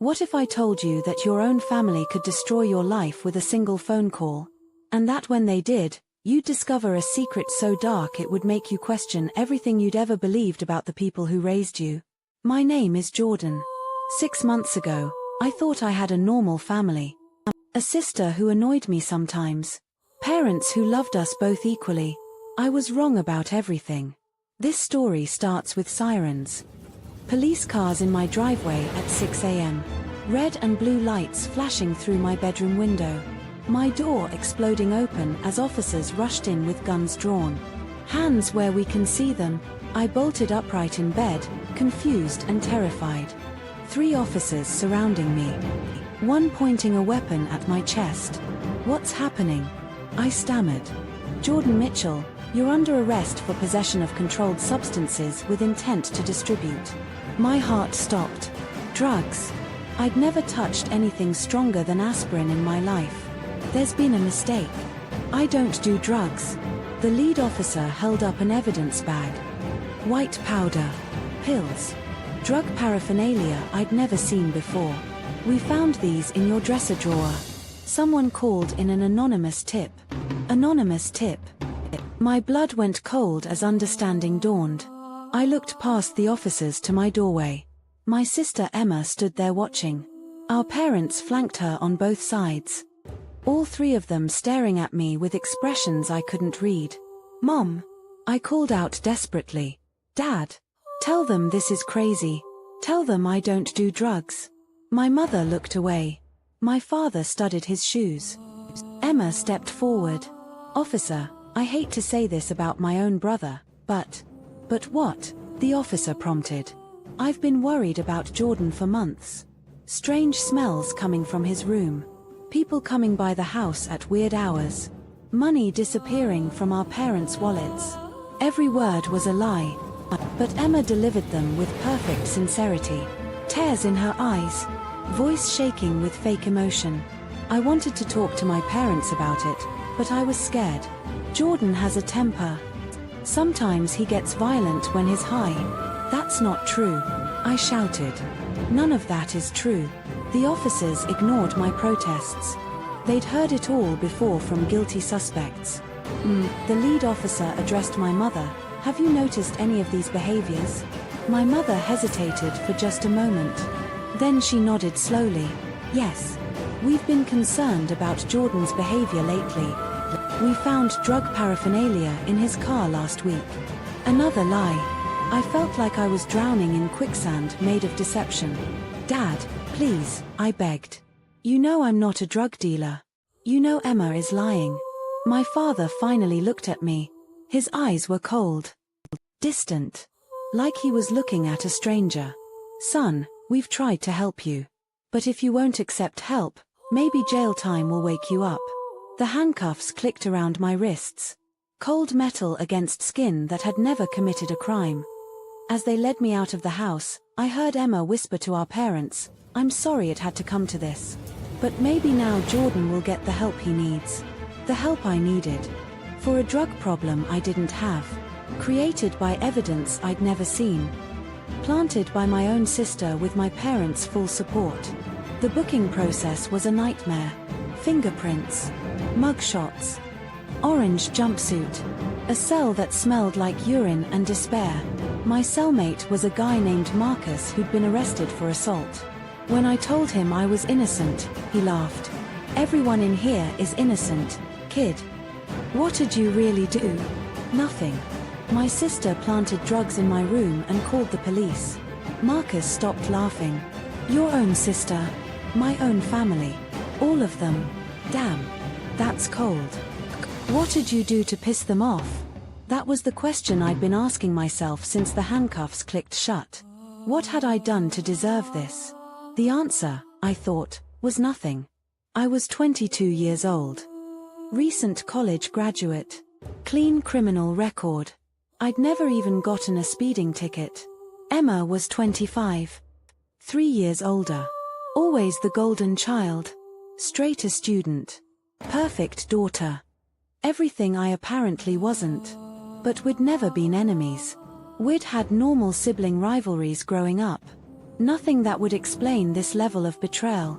What if I told you that your own family could destroy your life with a single phone call? And that when they did, you'd discover a secret so dark it would make you question everything you'd ever believed about the people who raised you? My name is Jordan. 6 months ago, I thought I had a normal family. A sister who annoyed me sometimes. Parents who loved us both equally. I was wrong about everything. This story starts with sirens. Police cars in my driveway at 6 a.m. Red and blue lights flashing through my bedroom window. My door exploding open as officers rushed in with guns drawn. Hands where we can see them. I bolted upright in bed, confused and terrified. 3 officers surrounding me. One pointing a weapon at my chest. What's happening? I stammered. Jordan Mitchell, you're under arrest for possession of controlled substances with intent to distribute. My heart stopped. Drugs. I'd never touched anything stronger than aspirin in my life. There's been a mistake. I don't do drugs. The lead officer held up an evidence bag. White powder. Pills. Drug paraphernalia I'd never seen before. We found these in your dresser drawer. Someone called in an anonymous tip. Anonymous tip. My blood went cold as understanding dawned. I looked past the officers to my doorway. My sister Emma stood there watching. Our parents flanked her on both sides. All 3 of them staring at me with expressions I couldn't read. Mom! I called out desperately. Dad! Tell them this is crazy. Tell them I don't do drugs. My mother looked away. My father studied his shoes. Emma stepped forward. Officer, I hate to say this about my own brother, but what? The officer prompted. I've been worried about Jordan for months. Strange smells coming from his room. People coming by the house at weird hours. Money disappearing from our parents' wallets. Every word was a lie. But Emma delivered them with perfect sincerity. Tears in her eyes. Voice shaking with fake emotion. I wanted to talk to my parents about it, but I was scared. Jordan has a temper. Sometimes he gets violent when he's high. That's not true. I shouted. None of that is true. The officers ignored my protests. They'd heard it all before from guilty suspects. The lead officer addressed my mother. Have you noticed any of these behaviors? My mother hesitated for just a moment. Then she nodded slowly. Yes. We've been concerned about Jordan's behavior lately. We found drug paraphernalia in his car last week. Another lie. I felt like I was drowning in quicksand made of deception. Dad, please, I begged. You know I'm not a drug dealer. You know Emma is lying. My father finally looked at me. His eyes were cold. Distant. Like he was looking at a stranger. Son, we've tried to help you. But if you won't accept help, maybe jail time will wake you up. The handcuffs clicked around my wrists. Cold metal against skin that had never committed a crime. As they led me out of the house, I heard Emma whisper to our parents, I'm sorry it had to come to this. But maybe now Jordan will get the help he needs. The help I needed. For a drug problem I didn't have. Created by evidence I'd never seen. Planted by my own sister with my parents' full support. The booking process was a nightmare. Fingerprints. Mugshots. Orange jumpsuit. A cell that smelled like urine and despair. My cellmate was a guy named Marcus who'd been arrested for assault. When I told him I was innocent, he laughed. Everyone in here is innocent, kid. What did you really do? Nothing. My sister planted drugs in my room and called the police. Marcus stopped laughing. Your own sister. My own family. All of them. Damn. That's cold. What did you do to piss them off? That was the question I'd been asking myself since the handcuffs clicked shut. What had I done to deserve this? The answer, I thought, was nothing. I was 22 years old. Recent college graduate. Clean criminal record. I'd never even gotten a speeding ticket. Emma was 25. 3 years older. Always the golden child. Straight A student. Perfect daughter. Everything I apparently wasn't. But we'd never been enemies. We'd had normal sibling rivalries growing up. Nothing that would explain this level of betrayal.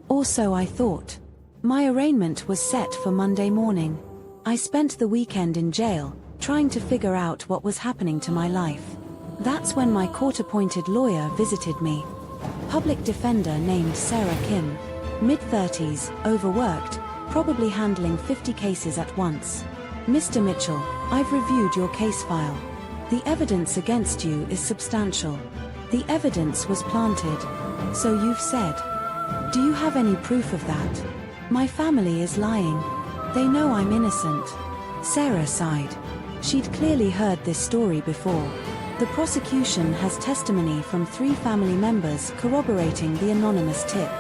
Or so I thought. My arraignment was set for Monday morning. I spent the weekend in jail, trying to figure out what was happening to my life. That's when my court-appointed lawyer visited me. Public defender named Sarah Kim. Mid-30s, overworked, probably handling 50 cases at once. Mr. Mitchell, I've reviewed your case file. The evidence against you is substantial. The evidence was planted. So you've said. Do you have any proof of that? My family is lying. They know I'm innocent. Sarah sighed. She'd clearly heard this story before. The prosecution has testimony from 3 family members corroborating the anonymous tip.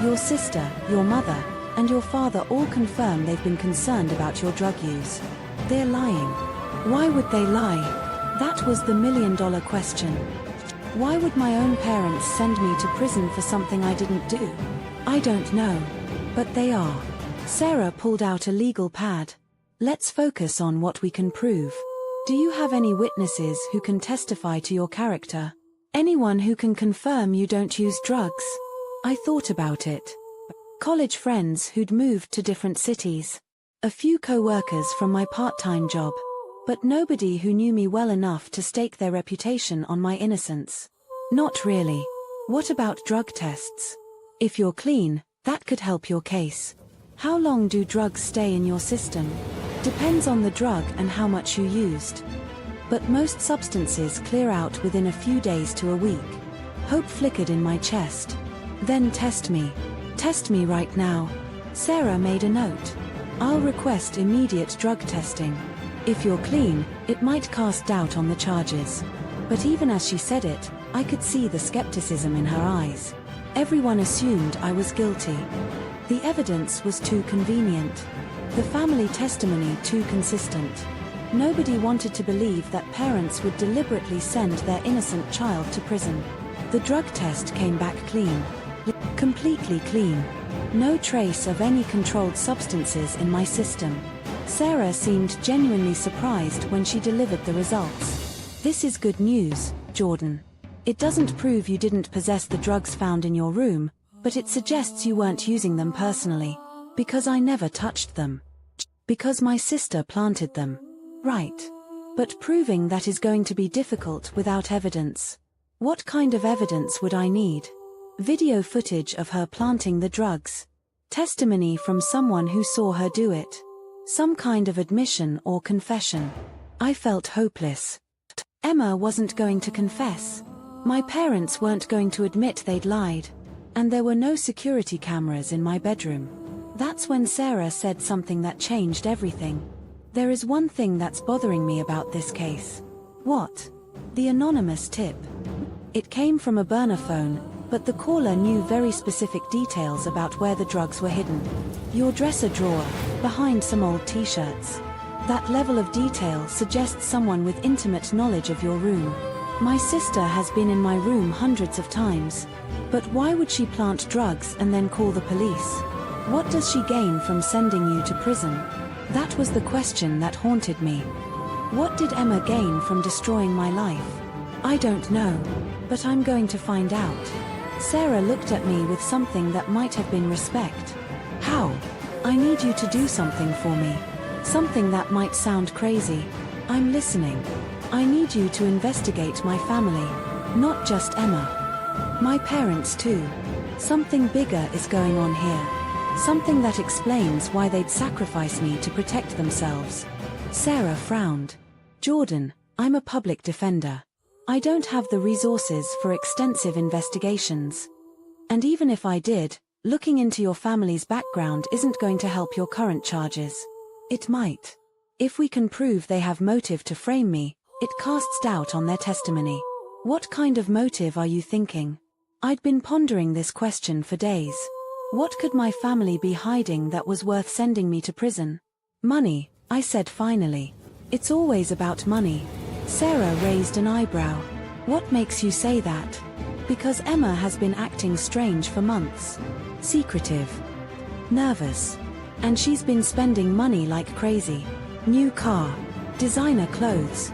Your sister, your mother, and your father all confirm they've been concerned about your drug use. They're lying. Why would they lie? That was the million-dollar question. Why would my own parents send me to prison for something I didn't do? I don't know. But they are. Sarah pulled out a legal pad. Let's focus on what we can prove. Do you have any witnesses who can testify to your character? Anyone who can confirm you don't use drugs? I thought about it. College friends who'd moved to different cities. A few co-workers from my part-time job. But nobody who knew me well enough to stake their reputation on my innocence. Not really. What about drug tests? If you're clean, that could help your case. How long do drugs stay in your system? Depends on the drug and how much you used. But most substances clear out within a few days to a week. Hope flickered in my chest. Then test me. Test me right now. Sarah made a note. I'll request immediate drug testing. If you're clean, it might cast doubt on the charges. But even as she said it, I could see the skepticism in her eyes. Everyone assumed I was guilty. The evidence was too convenient. The family testimony too consistent. Nobody wanted to believe that parents would deliberately send their innocent child to prison. The drug test came back clean. Completely clean. No trace of any controlled substances in my system. Sarah seemed genuinely surprised when she delivered the results. This is good news, Jordan. It doesn't prove you didn't possess the drugs found in your room, but it suggests you weren't using them personally. Because I never touched them. Because my sister planted them. Right. But proving that is going to be difficult without evidence. What kind of evidence would I need? Video footage of her planting the drugs. Testimony from someone who saw her do it. Some kind of admission or confession. I felt hopeless. Emma wasn't going to confess. My parents weren't going to admit they'd lied. And there were no security cameras in my bedroom. That's when Sarah said something that changed everything. There is one thing that's bothering me about this case. What? The anonymous tip. It came from a burner phone, but the caller knew very specific details about where the drugs were hidden. Your dresser drawer, behind some old t-shirts. That level of detail suggests someone with intimate knowledge of your room. My sister has been in my room hundreds of times. But why would she plant drugs and then call the police? What does she gain from sending you to prison? That was the question that haunted me. What did Emma gain from destroying my life? I don't know. But I'm going to find out. Sarah looked at me with something that might have been respect. How? I need you to do something for me. Something that might sound crazy. I'm listening. I need you to investigate my family. Not just Emma. My parents too. Something bigger is going on here. Something that explains why they'd sacrifice me to protect themselves. Sarah frowned. Jordan, I'm a public defender. I don't have the resources for extensive investigations. And even if I did, looking into your family's background isn't going to help your current charges. It might. If we can prove they have motive to frame me, it casts doubt on their testimony. What kind of motive are you thinking? I'd been pondering this question for days. What could my family be hiding that was worth sending me to prison? Money, I said finally. It's always about money. Sarah raised an eyebrow. What makes you say that? Because Emma has been acting strange for months. Secretive. Nervous. And she's been spending money like crazy. New car. Designer clothes.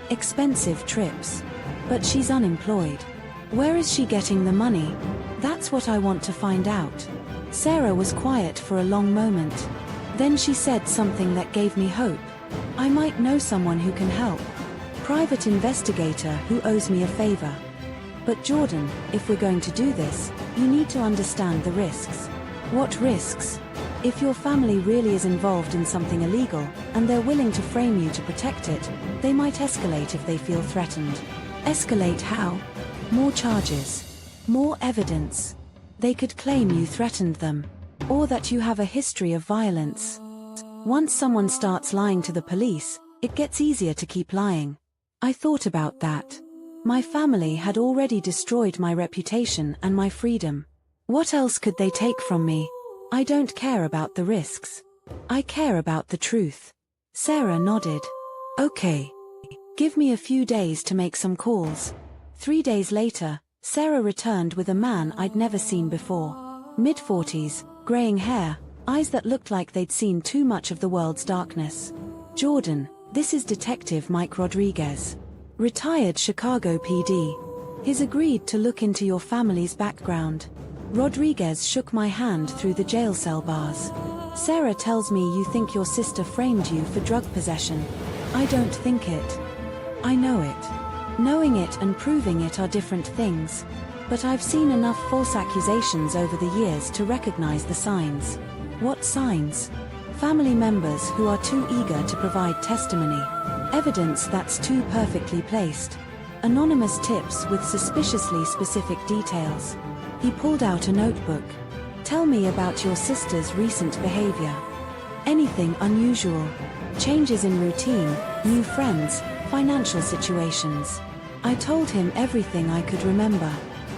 Expensive trips. But she's unemployed. Where is she getting the money? That's what I want to find out. Sarah was quiet for a long moment. Then she said something that gave me hope. I might know someone who can help. Private investigator who owes me a favor. But Jordan, if we're going to do this, you need to understand the risks. What risks? If your family really is involved in something illegal, and they're willing to frame you to protect it, they might escalate if they feel threatened. Escalate how? More charges. More evidence. They could claim you threatened them. Or that you have a history of violence. Once someone starts lying to the police, it gets easier to keep lying. I thought about that. My family had already destroyed my reputation and my freedom. What else could they take from me? I don't care about the risks. I care about the truth. Sarah nodded. Okay. Give me a few days to make some calls. 3 days later, Sarah returned with a man I'd never seen before. Mid-40s, graying hair, eyes that looked like they'd seen too much of the world's darkness. Jordan, this is Detective Mike Rodriguez. Retired Chicago PD. He's agreed to look into your family's background. Rodriguez shook my hand through the jail cell bars. Sarah tells me you think your sister framed you for drug possession. I don't think it. I know it. Knowing it and proving it are different things. But I've seen enough false accusations over the years to recognize the signs. What signs? Family members who are too eager to provide testimony. Evidence that's too perfectly placed. Anonymous tips with suspiciously specific details. He pulled out a notebook. Tell me about your sister's recent behavior. Anything unusual. Changes in routine, new friends, financial situations. I told him everything I could remember.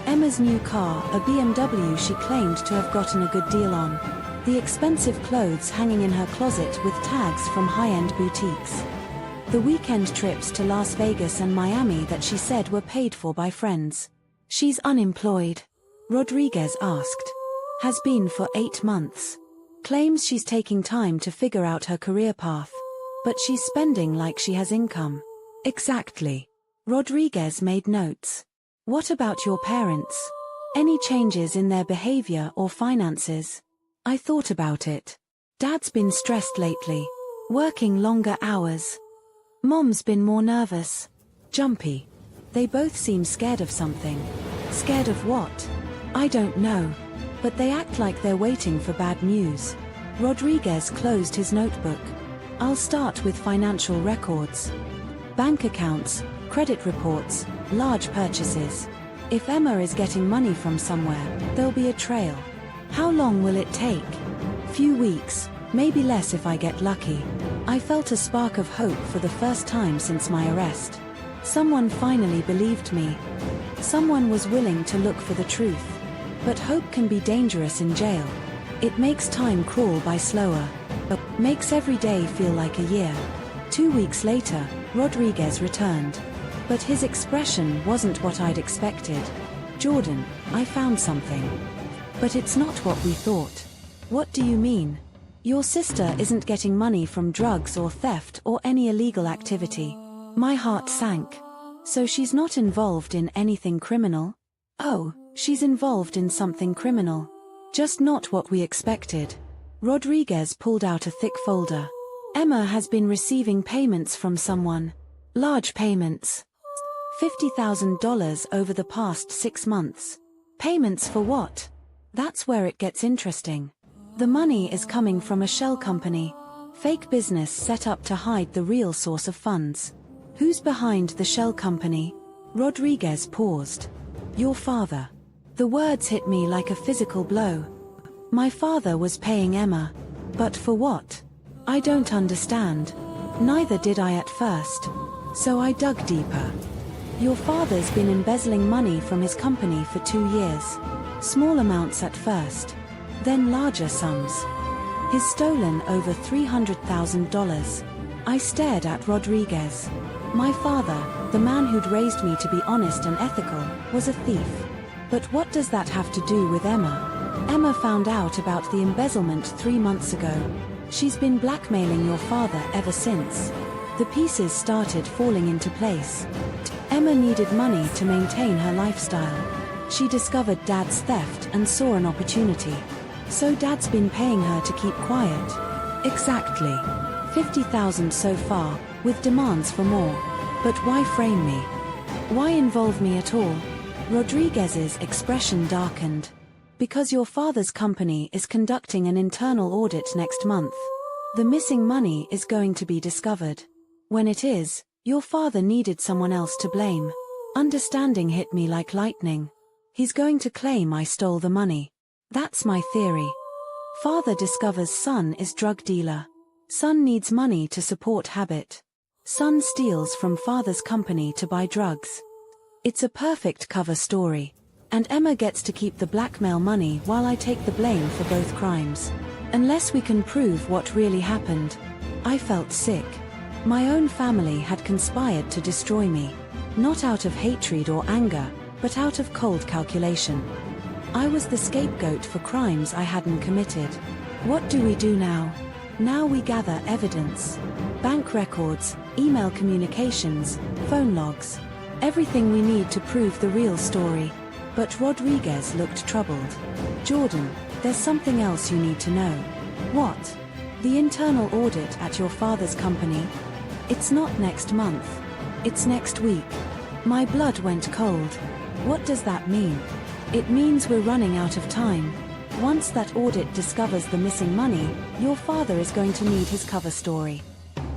Emma's new car, a BMW she claimed to have gotten a good deal on. The expensive clothes hanging in her closet with tags from high-end boutiques. The weekend trips to Las Vegas and Miami that she said were paid for by friends. She's unemployed. Rodriguez asked. Has been for 8 months. Claims she's taking time to figure out her career path. But she's spending like she has income. Exactly. Rodriguez made notes. What about your parents? Any changes in their behavior or finances? I thought about it. Dad's been stressed lately. Working longer hours. Mom's been more nervous. Jumpy. They both seem scared of something. Scared of what? I don't know. But they act like they're waiting for bad news. Rodriguez closed his notebook. I'll start with financial records. Bank accounts, credit reports, large purchases. If Emma is getting money from somewhere, there'll be a trail. How long will it take? Few weeks, maybe less if I get lucky. I felt a spark of hope for the first time since my arrest. Someone finally believed me. Someone was willing to look for the truth. But hope can be dangerous in jail. It makes time crawl by slower. Makes every day feel like a year. 2 weeks later, Rodriguez returned. But his expression wasn't what I'd expected. Jordan, I found something. But it's not what we thought. What do you mean? Your sister isn't getting money from drugs or theft or any illegal activity. My heart sank. So she's not involved in anything criminal? Oh, she's involved in something criminal. Just not what we expected. Rodriguez pulled out a thick folder. Emma has been receiving payments from someone. Large payments. $50,000 over the past 6 months. Payments for what? That's where it gets interesting. The money is coming from a shell company. Fake business set up to hide the real source of funds. Who's behind the shell company? Rodriguez paused. Your father. The words hit me like a physical blow. My father was paying Emma. But for what? I don't understand. Neither did I at first. So I dug deeper. Your father's been embezzling money from his company for 2 years. Small amounts at first. Then larger sums. He's stolen over $300,000. I stared at Rodriguez. My father, the man who'd raised me to be honest and ethical, was a thief. But what does that have to do with Emma? Emma found out about the embezzlement 3 months ago. She's been blackmailing your father ever since. The pieces started falling into place. Emma needed money to maintain her lifestyle. She discovered Dad's theft and saw an opportunity. So Dad's been paying her to keep quiet. Exactly. 50,000 so far, with demands for more. But why frame me? Why involve me at all? Rodriguez's expression darkened. Because your father's company is conducting an internal audit next month. The missing money is going to be discovered. When it is, your father needed someone else to blame. Understanding hit me like lightning. He's going to claim I stole the money. That's my theory. Father discovers son is drug dealer. Son needs money to support habit. Son steals from father's company to buy drugs. It's a perfect cover story. And Emma gets to keep the blackmail money while I take the blame for both crimes. Unless we can prove what really happened. I felt sick. My own family had conspired to destroy me. Not out of hatred or anger, but out of cold calculation. I was the scapegoat for crimes I hadn't committed. What do we do now? Now we gather evidence. Bank records, email communications, phone logs. Everything we need to prove the real story. But Rodriguez looked troubled. Jordan, there's something else you need to know. What? The internal audit at your father's company? It's not next month. It's next week. My blood went cold. What does that mean? It means we're running out of time. Once that audit discovers the missing money, your father is going to need his cover story.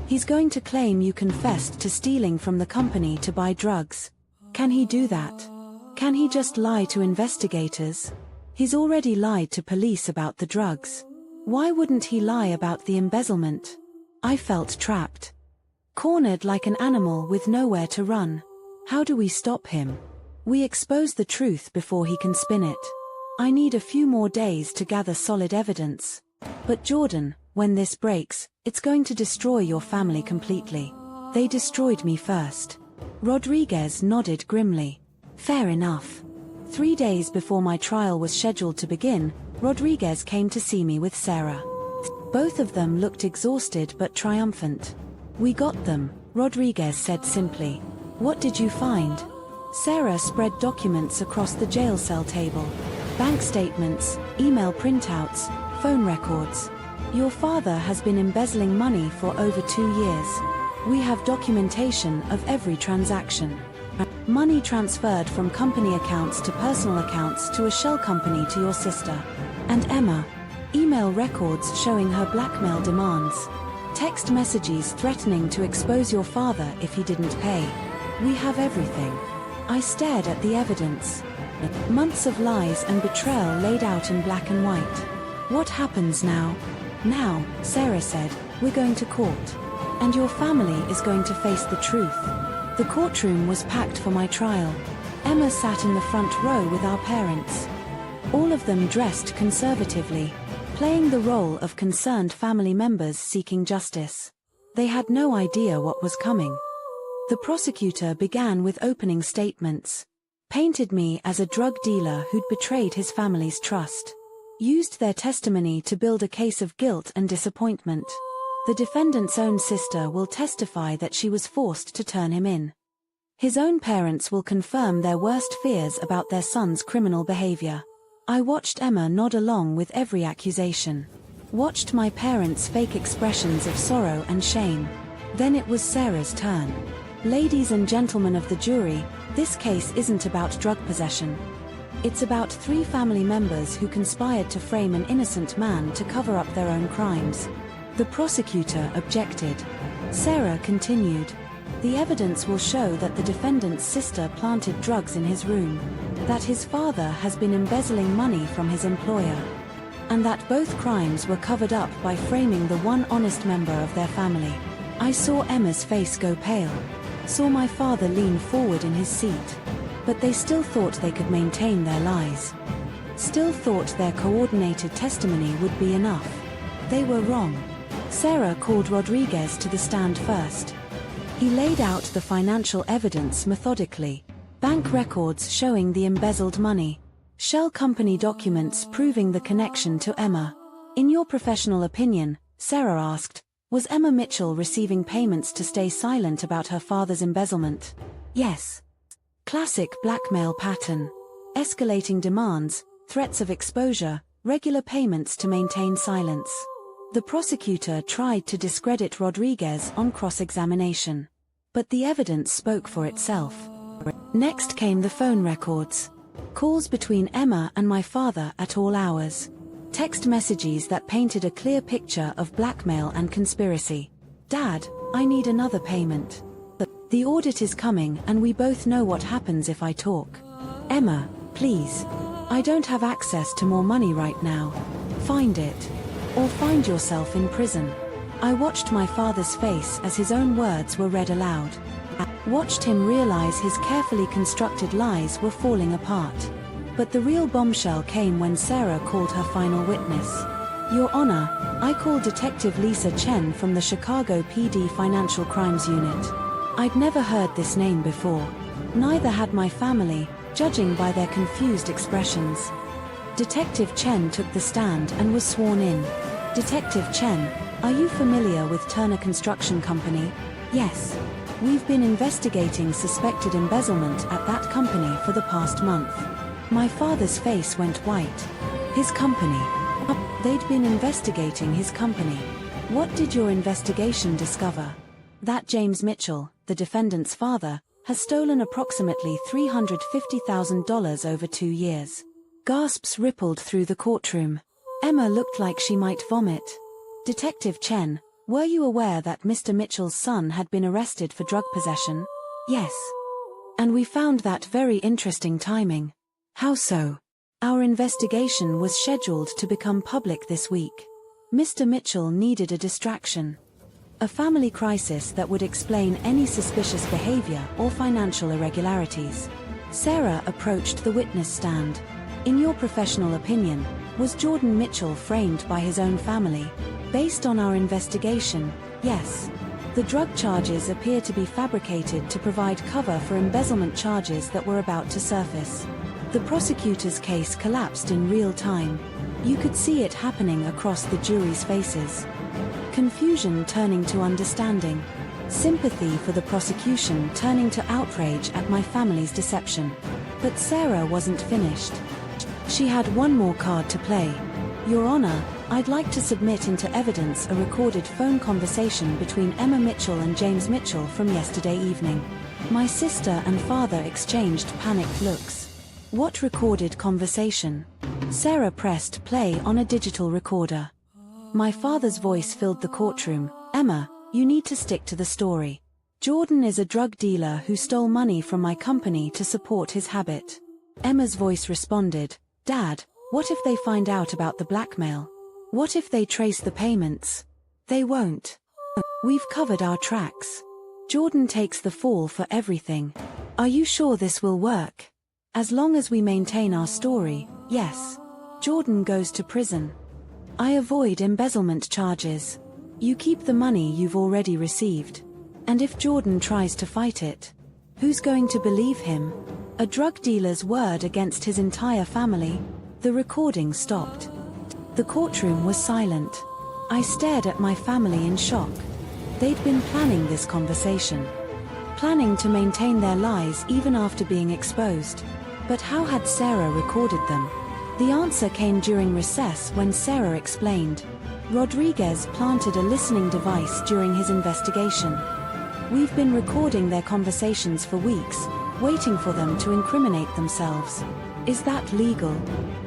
He's going to claim you confessed to stealing from the company to buy drugs. Can he do that? Can he just lie to investigators? He's already lied to police about the drugs. Why wouldn't he lie about the embezzlement? I felt trapped. Cornered like an animal with nowhere to run. How do we stop him? We expose the truth before he can spin it. I need a few more days to gather solid evidence. But Jordan, when this breaks, it's going to destroy your family completely. They destroyed me first. Rodriguez nodded grimly. Fair enough. 3 days before my trial was scheduled to begin, Rodriguez came to see me with Sarah. Both of them looked exhausted but triumphant. We got them, Rodriguez said simply. What did you find? Sarah spread documents across the jail cell table. Bank statements, email printouts, phone records. Your father has been embezzling money for over 2 years. We have documentation of every transaction. Money transferred from company accounts to personal accounts to a shell company to your sister. And Emma. Email records showing her blackmail demands. Text messages threatening to expose your father if he didn't pay. We have everything. I stared at the evidence. Months of lies and betrayal laid out in black and white. What happens now? Now, Sarah said, we're going to court. And your family is going to face the truth. The courtroom was packed for my trial. Emma sat in the front row with our parents. All of them dressed conservatively, playing the role of concerned family members seeking justice. They had no idea what was coming. The prosecutor began with opening statements. Painted me as a drug dealer who'd betrayed his family's trust. Used their testimony to build a case of guilt and disappointment. The defendant's own sister will testify that she was forced to turn him in. His own parents will confirm their worst fears about their son's criminal behavior. I watched Emma nod along with every accusation. Watched my parents' fake expressions of sorrow and shame. Then it was Sarah's turn. Ladies and gentlemen of the jury, this case isn't about drug possession. It's about 3 family members who conspired to frame an innocent man to cover up their own crimes. The prosecutor objected. Sarah continued. The evidence will show that the defendant's sister planted drugs in his room, that his father has been embezzling money from his employer, and that both crimes were covered up by framing the one honest member of their family. I saw Emma's face go pale. Saw my father lean forward in his seat. But they still thought they could maintain their lies. Still thought their coordinated testimony would be enough. They were wrong. Sarah called Rodriguez to the stand first. He laid out the financial evidence methodically. Bank records showing the embezzled money. Shell company documents proving the connection to Emma. In your professional opinion, Sarah asked, was Emma Mitchell receiving payments to stay silent about her father's embezzlement? Yes. Classic blackmail pattern. Escalating demands, threats of exposure, regular payments to maintain silence. The prosecutor tried to discredit Rodriguez on cross-examination. But the evidence spoke for itself. Next came the phone records. Calls between Emma and my father at all hours. Text messages that painted a clear picture of blackmail and conspiracy. "Dad, I need another payment. The audit is coming and we both know what happens if I talk. Emma, please. I don't have access to more money right now. Find it. Or find yourself in prison." I watched my father's face as his own words were read aloud. I watched him realize his carefully constructed lies were falling apart. But the real bombshell came when Sarah called her final witness. "Your Honor, I call Detective Lisa Chen from the Chicago PD Financial Crimes Unit." I'd never heard this name before. Neither had my family, judging by their confused expressions. Detective Chen took the stand and was sworn in. "Detective Chen, are you familiar with Turner Construction Company?" "Yes. We've been investigating suspected embezzlement at that company for the past month." My father's face went white. "His company?" They'd been investigating his company. "What did your investigation discover?" "That James Mitchell, the defendant's father, has stolen approximately $350,000 over 2 years. Gasps rippled through the courtroom. Emma looked like she might vomit. "Detective Chen, were you aware that Mr. Mitchell's son had been arrested for drug possession?" "Yes. And we found that very interesting timing." "How so?" "Our investigation was scheduled to become public this week. Mr. Mitchell needed a distraction. A family crisis that would explain any suspicious behavior or financial irregularities." Sarah approached the witness stand. "In your professional opinion, was Jordan Mitchell framed by his own family?" "Based on our investigation, yes. The drug charges appear to be fabricated to provide cover for embezzlement charges that were about to surface." The prosecutor's case collapsed in real time. You could see it happening across the jury's faces. Confusion turning to understanding. Sympathy for the prosecution turning to outrage at my family's deception. But Sarah wasn't finished. She had one more card to play. "Your Honor, I'd like to submit into evidence a recorded phone conversation between Emma Mitchell and James Mitchell from yesterday evening." My sister and father exchanged panicked looks. "What recorded conversation?" Sarah pressed play on a digital recorder. My father's voice filled the courtroom. "Emma, you need to stick to the story. Jordan is a drug dealer who stole money from my company to support his habit." Emma's voice responded, "Dad, what if they find out about the blackmail? What if they trace the payments?" "They won't. We've covered our tracks. Jordan takes the fall for everything." "Are you sure this will work?" "As long as we maintain our story, yes. Jordan goes to prison. I avoid embezzlement charges. You keep the money you've already received. And if Jordan tries to fight it, who's going to believe him? A drug dealer's word against his entire family?" The recording stopped. The courtroom was silent. I stared at my family in shock. They'd been planning this conversation. Planning to maintain their lies even after being exposed. But how had Sarah recorded them? The answer came during recess when Sarah explained. Rodriguez planted a listening device during his investigation. "We've been recording their conversations for weeks, waiting for them to incriminate themselves." "Is that legal?"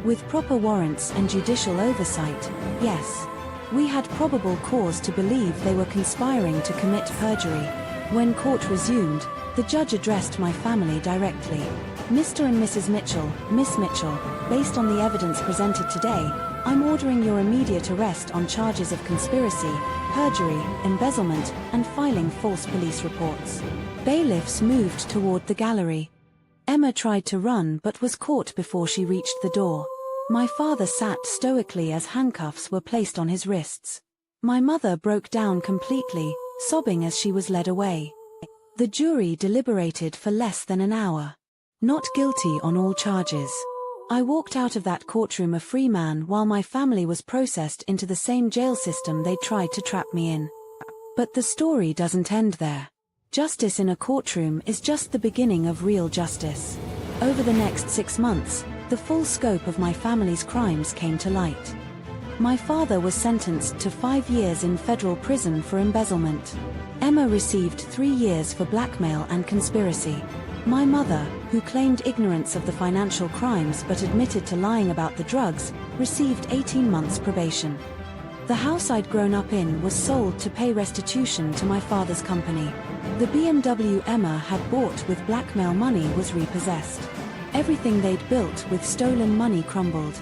"With proper warrants and judicial oversight, yes. We had probable cause to believe they were conspiring to commit perjury." When court resumed, the judge addressed my family directly. "Mr. and Mrs. Mitchell, Miss Mitchell, based on the evidence presented today, I'm ordering your immediate arrest on charges of conspiracy, perjury, embezzlement, and filing false police reports." Bailiffs moved toward the gallery. Emma tried to run but was caught before she reached the door. My father sat stoically as handcuffs were placed on his wrists. My mother broke down completely, sobbing as she was led away. The jury deliberated for less than an hour. Not guilty on all charges. I walked out of that courtroom a free man while my family was processed into the same jail system they tried to trap me in. But the story doesn't end there. Justice in a courtroom is just the beginning of real justice. Over the next 6 months, the full scope of my family's crimes came to light. My father was sentenced to 5 years in federal prison for embezzlement. Emma received 3 years for blackmail and conspiracy. My mother, who claimed ignorance of the financial crimes but admitted to lying about the drugs, received 18 months probation. The house I'd grown up in was sold to pay restitution to my father's company. The BMW Emma had bought with blackmail money was repossessed. Everything they'd built with stolen money crumbled.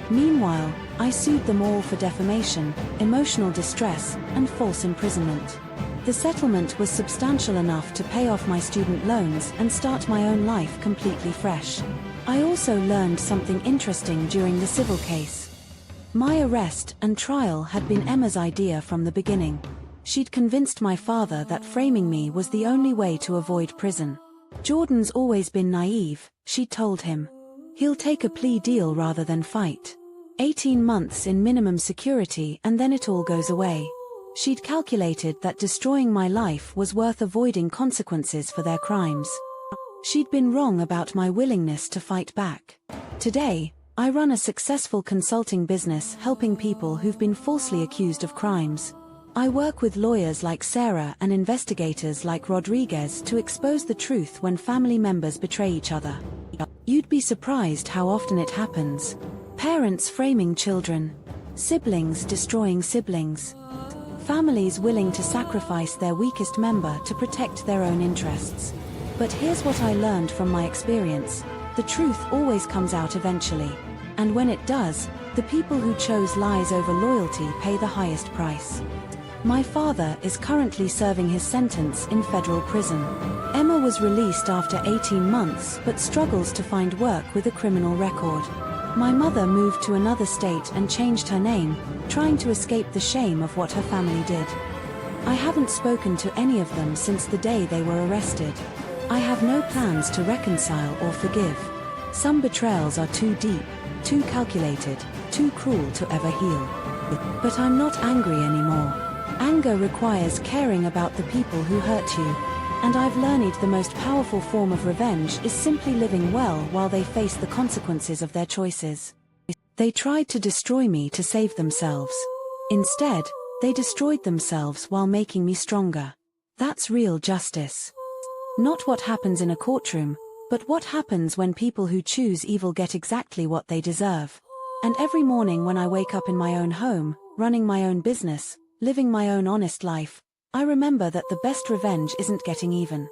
Meanwhile, I sued them all for defamation, emotional distress, and false imprisonment. The settlement was substantial enough to pay off my student loans and start my own life completely fresh. I also learned something interesting during the civil case. My arrest and trial had been Emma's idea from the beginning. She'd convinced my father that framing me was the only way to avoid prison. "Jordan's always been naive," she told him. "He'll take a plea deal rather than fight. 18 months in minimum security and then it all goes away." She'd calculated that destroying my life was worth avoiding consequences for their crimes. She'd been wrong about my willingness to fight back. Today, I run a successful consulting business helping people who've been falsely accused of crimes. I work with lawyers like Sarah and investigators like Rodriguez to expose the truth when family members betray each other. You'd be surprised how often it happens. Parents framing children. Siblings destroying siblings. Families willing to sacrifice their weakest member to protect their own interests. But here's what I learned from my experience. The truth always comes out eventually. And when it does, the people who chose lies over loyalty pay the highest price. My father is currently serving his sentence in federal prison. Emma was released after 18 months but struggles to find work with a criminal record. My mother moved to another state and changed her name, trying to escape the shame of what her family did. I haven't spoken to any of them since the day they were arrested. I have no plans to reconcile or forgive. Some betrayals are too deep, too calculated, too cruel to ever heal. But I'm not angry anymore. Anger requires caring about the people who hurt you. And I've learned the most powerful form of revenge is simply living well while they face the consequences of their choices. They tried to destroy me to save themselves. Instead, they destroyed themselves while making me stronger. That's real justice. Not what happens in a courtroom, but what happens when people who choose evil get exactly what they deserve. And every morning when I wake up in my own home, running my own business, living my own honest life, I remember that the best revenge isn't getting even.